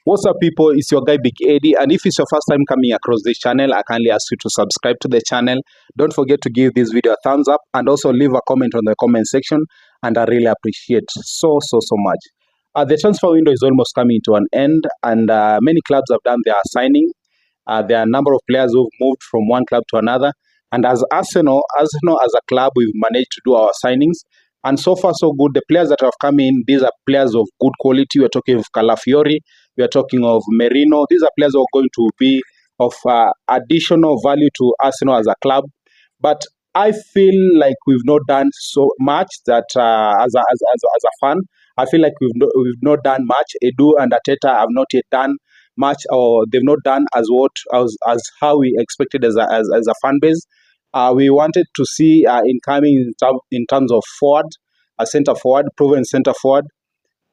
What's up, people? It's your guy Big Eddie, and if it's your first time coming across this channel, I kindly ask you to subscribe to the channel. Don't forget to give this video a thumbs up and also leave a comment on the comment section, and I really appreciate so much. The transfer window is almost coming to an end, and many clubs have done their signing. There are a number of players who've moved from one club to another, and as Arsenal as a club, we've managed to do our signings. And so far, so good. The players that have come in, these are players of good quality. We're talking of Calafiori, we are talking of Merino. These are players who are going to be of additional value to Arsenal as a club. But I feel like we've not done so much that as a fan, I feel like we've not done much. Edu and Ateta have not yet done much, or they've not done as how we expected as a fan base. We wanted to see incoming in terms of forward, a center forward, proven center forward,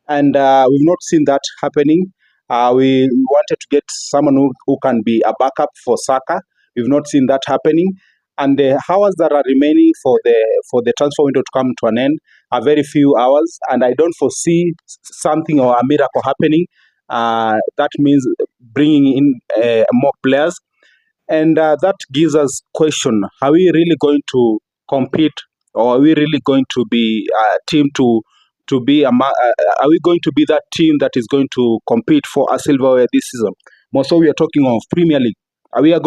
and we've not seen that happening. We wanted to get someone who can be a backup for Saka. We've not seen that happening. And the hours that are remaining for the transfer window to come to an end are very few hours, and I don't foresee something or a miracle happening. That means bringing in more players, and that gives us question: are we really going to compete, or are we really going to be a team to be are we going to be that team that is going to compete for a silverware this season? More so, we are talking of Premier League. Are we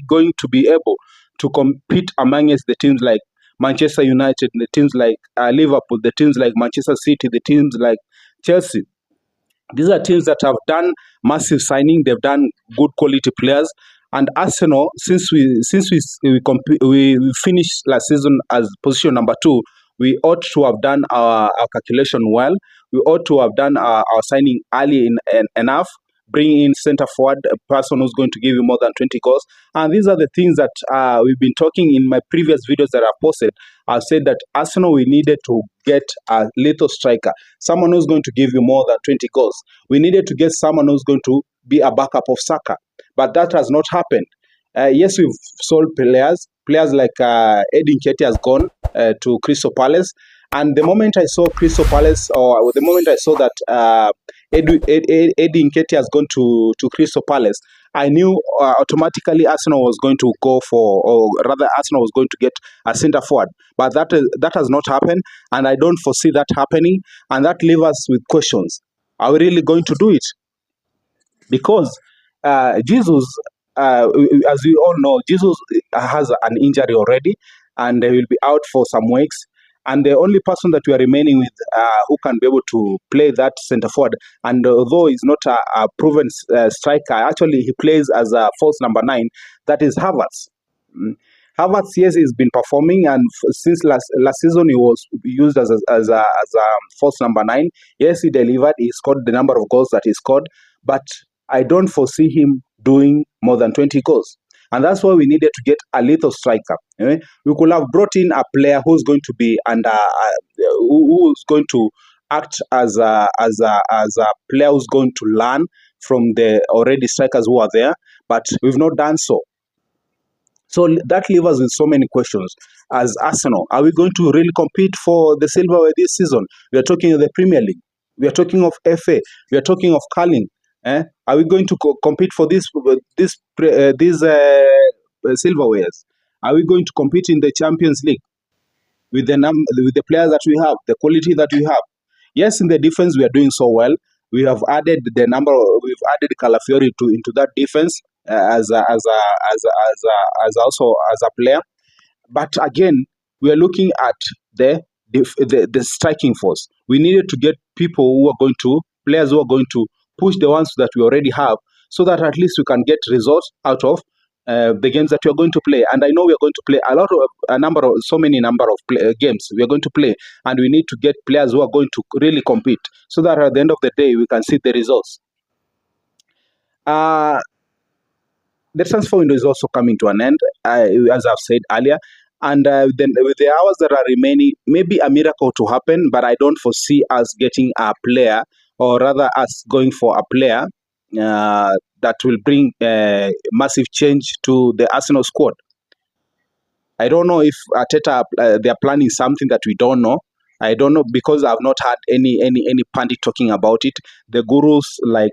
going to be able to compete amongst the teams like Manchester United, the teams like Liverpool, the teams like Manchester City, the teams like Chelsea? These are teams that have done massive signing. They've done good quality players. And Arsenal, since we finished last season as position number 2, we ought to have done our calculation well. We ought to have done our signing early enough. Bring in center forward, a person who's going to give you more than 20 goals. And these are the things that we've been talking in my previous videos that I've posted. I've said that Arsenal, we needed to get a little striker, someone who's going to give you more than 20 goals. We needed to get someone who's going to be a backup of Saka. But that has not happened. Yes, we've sold players like Edin Nketiah has gone to Crystal Palace. And the moment I saw Crystal Palace, or the moment I saw that Edin Nketiah has gone to Crystal Palace, I knew automatically Arsenal was going to go for, or rather Arsenal was going to get a centre forward. But that has not happened, and I don't foresee that happening. And that leaves us with questions. Are we really going to do it? Because Jesus, as we all know, Jesus has an injury already, and he will be out for some weeks. And the only person that we are remaining with who can be able to play that centre forward, and although he's not a proven striker, actually he plays as a false number 9, that is Havertz. Havertz, yes, he's been performing, and since last season he was used as a false number 9. Yes, he delivered. He scored the number of goals that he scored, but I don't foresee him doing more than 20 goals. And that's why we needed to get a little striker. We could have brought in a player who's going to be who's going to act as a player who's going to learn from the already strikers who are there, but we've not done so. So that leaves us with so many questions. As Arsenal, are we going to really compete for the silverware this season? We are talking of the Premier League. We are talking of FA. We are talking of Carling. Are we going to compete for these silverwares? Are we going to compete in the Champions League with the players that we have, the quality that we have? Yes, in the defense we are doing so well. We have added we've added Calafiori into that defense as a player. But again, we are looking at the striking force. We needed to get players who are going to push the ones that we already have, so that at least we can get results out of the games that we are going to play. And I know we are going to play so many number of games we are going to play, and we need to get players who are going to really compete, so that at the end of the day we can see the results. The transfer window is also coming to an end, as I've said earlier. And then with the hours that are remaining, maybe a miracle to happen, but I don't foresee us getting a player, or rather us going for a player that will bring massive change to the Arsenal squad. I don't know if Arteta, they are planning something that we don't know, I don't know, because I've not had any pundit talking about it. The gurus like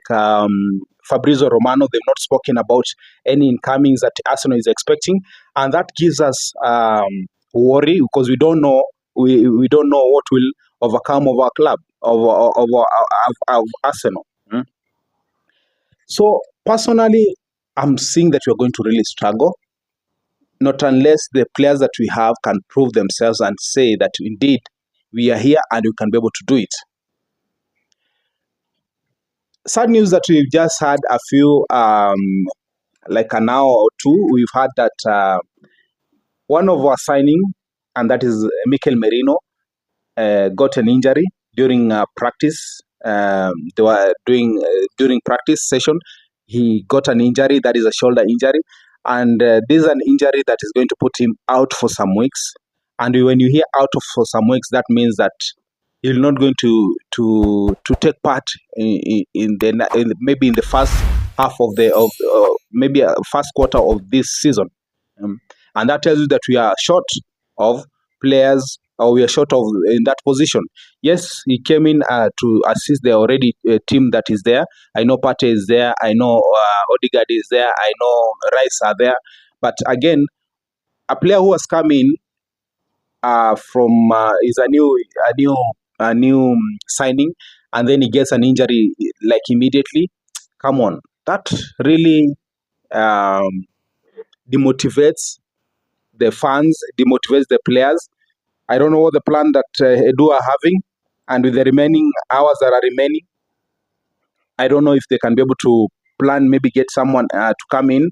Fabrizio Romano, they've not spoken about any incomings that Arsenal is expecting, and that gives us worry, because we don't know what will overcome of our club of Arsenal. So personally, I'm seeing that we're going to really struggle, not unless the players that we have can prove themselves and say that indeed we are here and we can be able to do it. Sad news that we've just had a few, like an hour or two, we've had that one of our signing, and that is Mikel Merino, got an injury during practice. They were doing during practice session. He got an injury, that is a shoulder injury, and this is an injury that is going to put him out for some weeks. And when you hear out of for some weeks, that means that he's not going to take part maybe in the first half of maybe first quarter of this season. Um, and that tells you that we are short of players, or we are short of in that position. Yes, he came in to assist the already team that is there. I know Pate is there. I know Odegaard is there. I know Rice are there. But again, a player who has come in from is a new signing, and then he gets an injury like immediately. Come on, that really um, demotivates the fans, demotivates the players. I don't know what the plan that Edu are having, and with the remaining hours that are remaining, I don't know if they can be able to plan, maybe get someone to come in.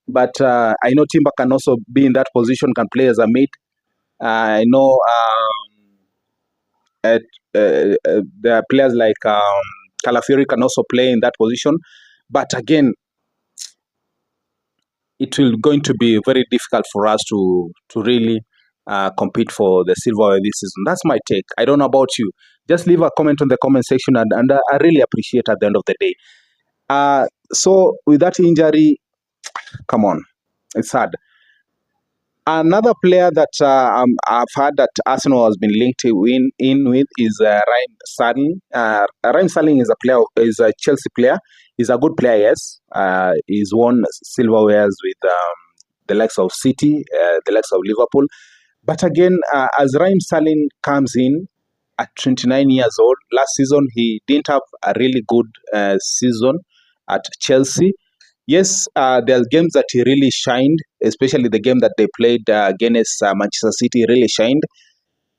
But I know Timber can also be in that position, can play as a mid. I know uh, there are players like Calafiori can also play in that position. But again, it will going to be very difficult for us to really compete for the silverware this season. That's my take. I don't know about you. Just leave a comment on the comment section, and I really appreciate at the end of the day. So with that injury, come on, it's sad. Another player that I've heard that Arsenal has been linked in with is Raheem Sterling. Raheem Sterling is a Chelsea player. He's a good player, yes. He's won silverwares with the likes of City, the likes of Liverpool. But again, as Raheem Sterling comes in at 29 years old, last season he didn't have a really good season at Chelsea. Yes, there are games that he really shined, especially the game that they played against Manchester City. He really shined.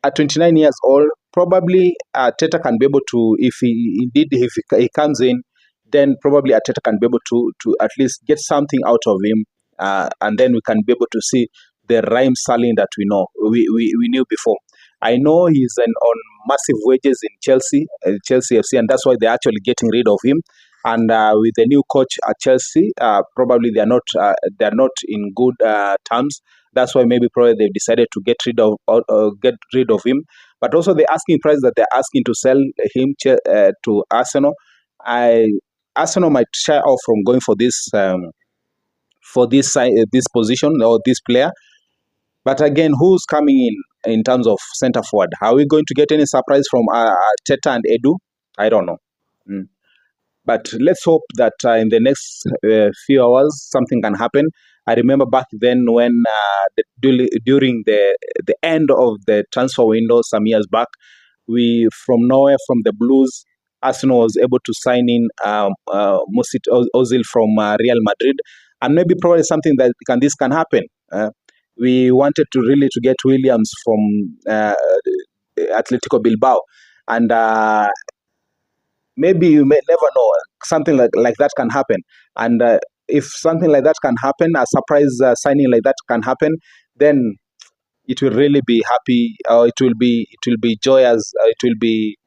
At 29 years old, probably Teta can be able to, if he comes in, then probably Arteta can be able to at least get something out of him, and then we can be able to see the Raheem Sterling that we knew before. I know he's on massive wages in Chelsea FC, and that's why they're actually getting rid of him. And with the new coach at Chelsea, probably they're not in good terms. That's why maybe probably they've decided to get rid of him. But also the asking price that they're asking to sell him to Arsenal, I Arsenal might shy off from going for this position or this player. But again, who's coming in terms of centre forward? Are we going to get any surprise from Teta and Edu? I don't know. Mm. But let's hope that in the next few hours something can happen. I remember back then when during the end of the transfer window some years back, we from nowhere, from the Blues, Arsenal was able to sign in Mesut Ozil from Real Madrid, and maybe probably something that this can happen. We wanted to really to get Williams from Atletico Bilbao, and maybe you may never know, something like that can happen. And if something like that can happen, a surprise signing like that can happen, then it will really be happy, or it will be joyous, it will be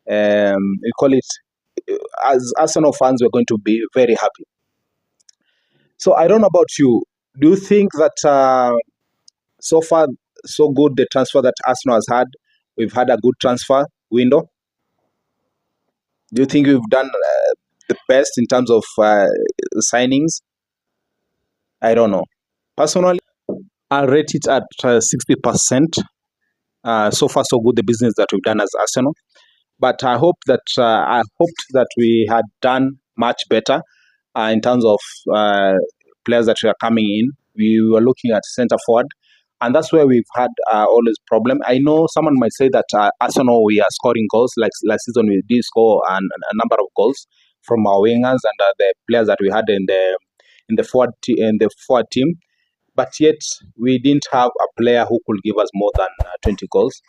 we call it, as Arsenal fans we're going to be very happy. So I don't know about you. Do you think that so far so good the transfer that Arsenal has had? We've had a good transfer window. Do you think we've done the best in terms of signings? I don't know. Personally, I rate it at 60%. So far, so good, the business that we've done as Arsenal. But I hoped that we had done much better in terms of players that were coming in. We were looking at centre forward, and that's where we've had always problem. I know someone might say that Arsenal, we are scoring goals. Like last season, we did score a number of goals from our wingers and the players that we had in the forward team. But yet we didn't have a player who could give us more than 20 goals.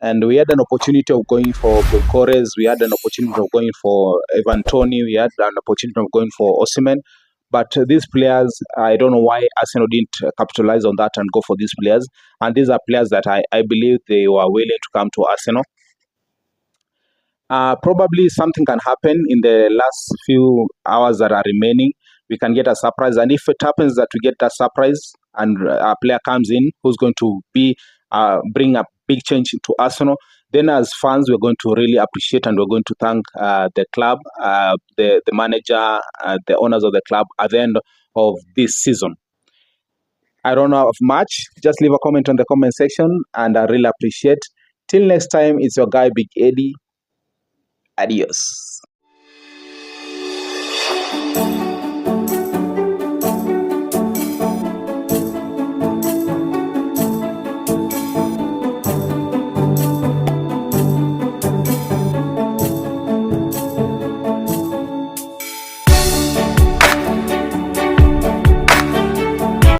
And we had an opportunity of going for Gokores, we had an opportunity of going for Evan Tony, we had an opportunity of going for Osimhen. But these players, I don't know why Arsenal didn't capitalize on that and go for these players. And these are players that I believe they were willing to come to Arsenal. Probably something can happen in the last few hours that are remaining. We can get a surprise, and if it happens that we get that surprise and a player comes in who's going to be bring a big change to Arsenal, then as fans we're going to really appreciate and we're going to thank the club, the manager, the owners of the club at the end of this season. I don't know of much. Just leave a comment on the comment section, and I really appreciate. Till next time, it's your guy Big Eddie. Adios.